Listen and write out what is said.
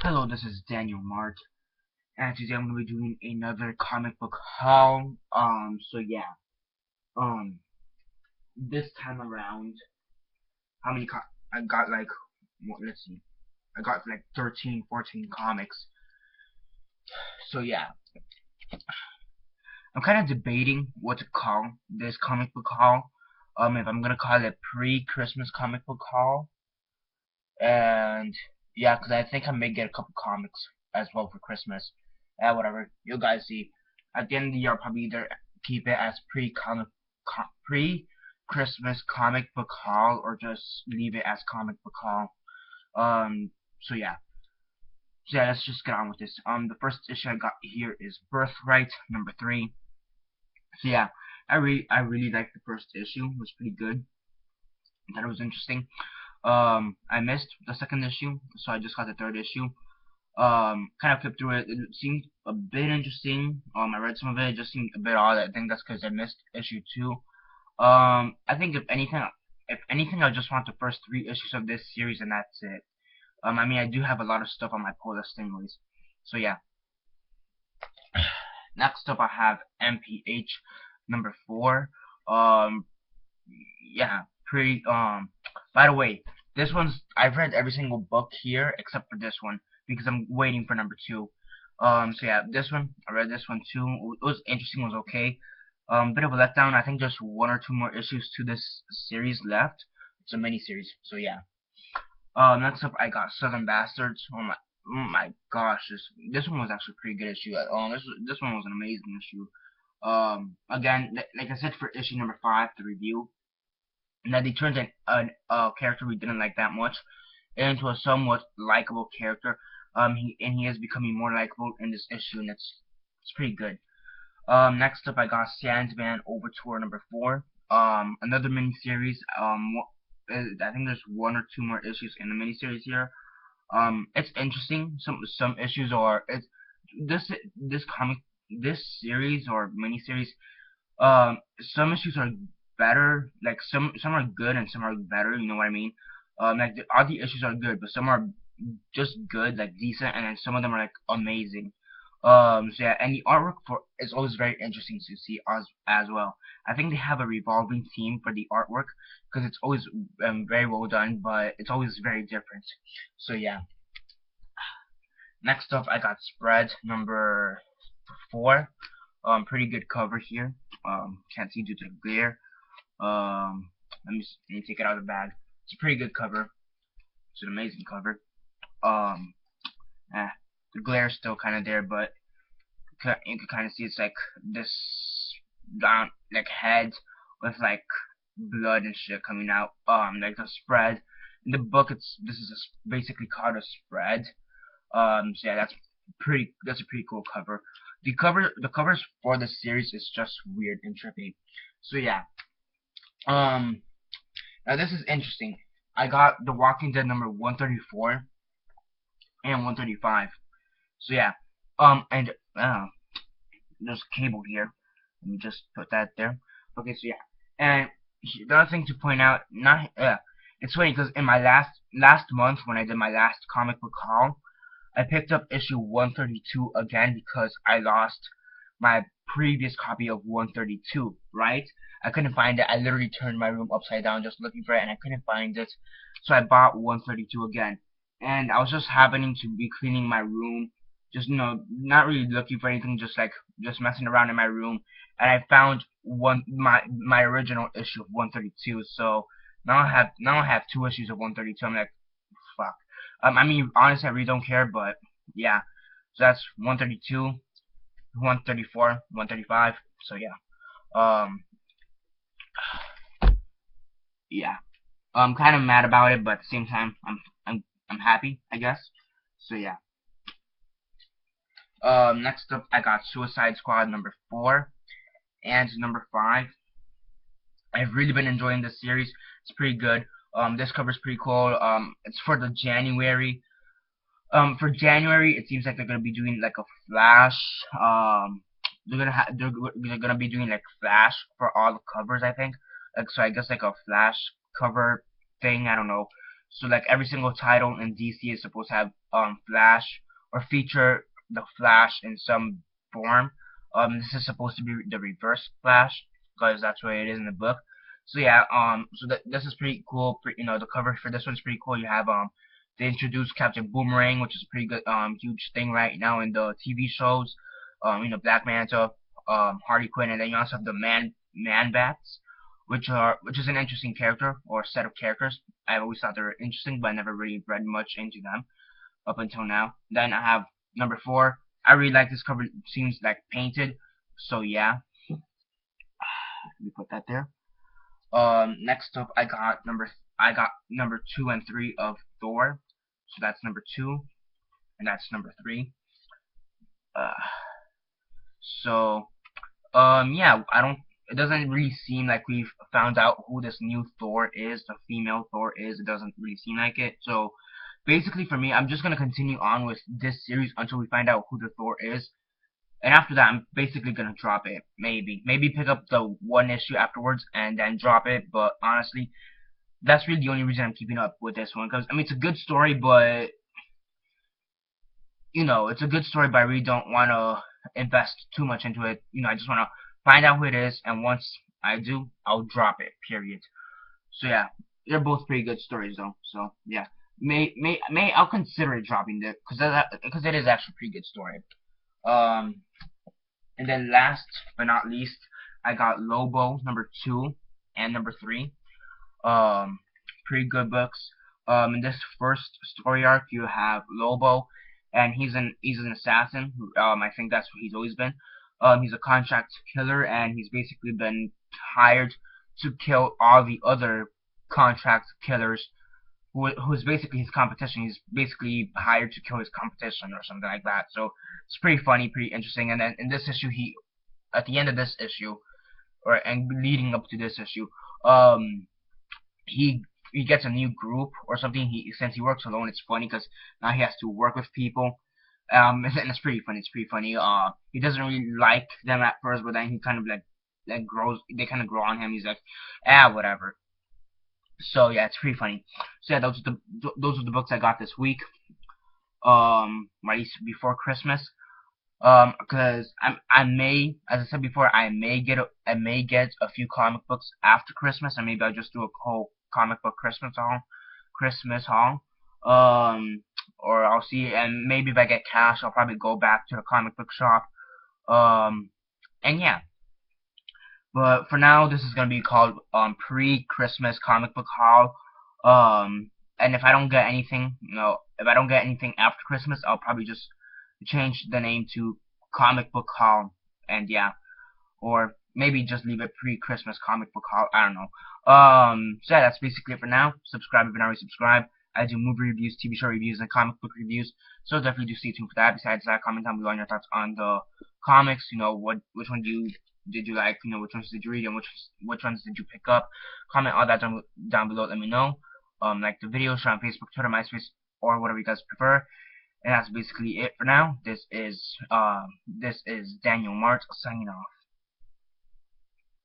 Hello, this is Daniel Mart, and today I'm gonna be doing another comic book haul. So yeah, um, this time around, how many I got like, let's see, I got like 13, 14 comics. So yeah, I'm kind of debating what to call this comic book haul. If I'm gonna call it pre-Christmas comic book haul, and yeah, because I think I may get a couple comics as well for Christmas. Whatever. You guys see. At the end of the year, I'll probably either keep it as pre-Christmas comic book haul, or just leave it as comic book haul. So yeah. So yeah, let's just get on with this. The first issue I got here is Birthright #3. So yeah, I really liked the first issue. It was pretty good. I thought it was interesting. I missed the second issue, so I just got the third issue. Kind of flipped through it. It seemed a bit interesting. I read some of it. It just seemed a bit odd. I think that's because I missed issue 2. I think if anything, I just want the first 3 issues of this series, and that's it. I mean, I do have a lot of stuff on my pull list anyways. So yeah. Next up, I have MPH #4. Um, yeah, pretty. By the way, this one's I've read every single book here except for this one because I'm waiting for #2. So yeah, this one I read this one too. It was interesting. It was okay. Bit of a letdown. I think there's 1 or 2 more issues to this series left. It's a mini series. So yeah. Next up, I got Southern Bastards. Oh my gosh, this one was actually a pretty good issue. This one was an amazing issue. Again, like I said for issue #5, the review, that they turned a character we didn't like that much into a somewhat likable character. He is becoming more likable in this issue, and it's pretty good. Next up, I got Sandman Overture #4. Another miniseries. I think there's 1 or 2 more issues in the miniseries here. It's interesting. Some issues are this this comic this series or miniseries. Some issues are better. Like some are good and some are better. You know what I mean? Like all the issues are good, but some are just good, like decent, and then some of them are like amazing. So yeah, and the artwork for is always very interesting to see as well. I think they have a revolving theme for the artwork because it's always very well done, but it's always very different. So yeah. Next up, I got Spread #4. Pretty good cover here. Can't see due to the glare. Let me take it out of the bag. It's a pretty good cover. It's an amazing cover. Um, the glare is still kind of there, but you can kind of see it's like this down like head with like blood and shit coming out. Like the spread in the book. This is basically called a spread. So yeah, that's a pretty cool cover. The covers for the series is just weird and trippy. So yeah. Now this is interesting. I got The Walking Dead #134 and 135. So yeah. And there's a cable here. Let me just put that there. Okay, so yeah. And the other thing to point out, not it's funny because in my last month when I did my last comic book haul, I picked up issue 132 again because I lost my previous copy of 132, right? I couldn't find it. I literally turned my room upside down just looking for it, and I couldn't find it. So I bought 132 again. And I was just happening to be cleaning my room, just not really looking for anything, just messing around in my room, and I found my original issue of 132. So now I have 2 issues of 132. I'm like, fuck. I mean, honestly, I really don't care, but yeah. So that's 132, 134, 135. So yeah. Um, yeah. I'm kind of mad about it, but at the same time, I'm happy, I guess. So yeah. Next up, I got Suicide Squad #4 and #5. I've really been enjoying this series. It's pretty good. This cover's pretty cool. It's for the January. For January, it seems like they're gonna be doing like a Flash. They're gonna be doing like Flash for all the covers, I think. Like so, I guess like a Flash cover thing. I don't know. So like every single title in DC is supposed to have Flash or feature the Flash in some form. This is supposed to be the reverse Flash because that's what it is in the book. So yeah, so this is pretty cool. You know, the cover for this one's pretty cool. You have they introduced Captain Boomerang, which is a pretty good huge thing right now in the TV shows. You know, Black Manta, Harley Quinn, and then you also have the Man Bats, which is an interesting character or set of characters. I always thought they were interesting, but I never really read much into them up until now. Then I have number 4. I really like this cover. It seems like painted, so yeah. Let me put that there. Next up, I got number 2 and 3 of Thor. So that's number 2, and that's number 3. Uh, so yeah, I don't. It doesn't really seem like we've found out who this new Thor is, the female Thor is. It doesn't really seem like it. So basically, for me, I'm just gonna continue on with this series until we find out who the Thor is. And after that, I'm basically gonna drop it. Maybe pick up the one issue afterwards and then drop it. But honestly, that's really the only reason I'm keeping up with this one. Because I mean, it's a good story, but you know, it's a good story, but I really don't want to invest too much into it. You know, I just want to find out who it is, and once I do, I'll drop it. Period. So yeah, they're both pretty good stories though. So yeah, I'll consider dropping it because it is actually a pretty good story. Um, and then last but not least, I got Lobo number 2 and number 3. Pretty good books. In this first story arc, you have Lobo, and he's an assassin. I think that's what he's always been. He's a contract killer, and he's basically been hired to kill all the other contract killers, who's basically his competition. He's basically hired to kill his competition or something like that. So it's pretty funny, pretty interesting. And then in this issue, at the end of this issue, and leading up to this issue, he gets a new group or something. Since he works alone, it's funny because now he has to work with people. And it's pretty funny. It's pretty funny. He doesn't really like them at first, but then he kind of like grows. They kind of grow on him. He's like, whatever. So yeah, it's pretty funny. So yeah, those are the books I got this week. Right before Christmas. Because I may, as I said before, I may get a few comic books after Christmas, and maybe I'll just do a whole comic book Christmas haul. Or I'll see, and maybe if I get cash, I'll probably go back to the comic book shop. And yeah. But for now, this is gonna be called pre-Christmas comic book haul. And if I don't get anything, if I don't get anything after Christmas, I'll probably just change the name to comic book haul, and yeah, or maybe just leave it pre-Christmas comic book haul. I don't know. So yeah, that's basically it for now. Subscribe if you're not already subscribed. I do movie reviews, TV show reviews, and comic book reviews. So definitely do stay tuned for that. Besides that, comment down below on your thoughts on the comics. You know, which one did you like? You know, which ones did you read, and which ones did you pick up? Comment all that down below. Let me know. Like the video, share on Facebook, Twitter, MySpace, or whatever you guys prefer. And that's basically it for now. This is Daniel Mart signing off.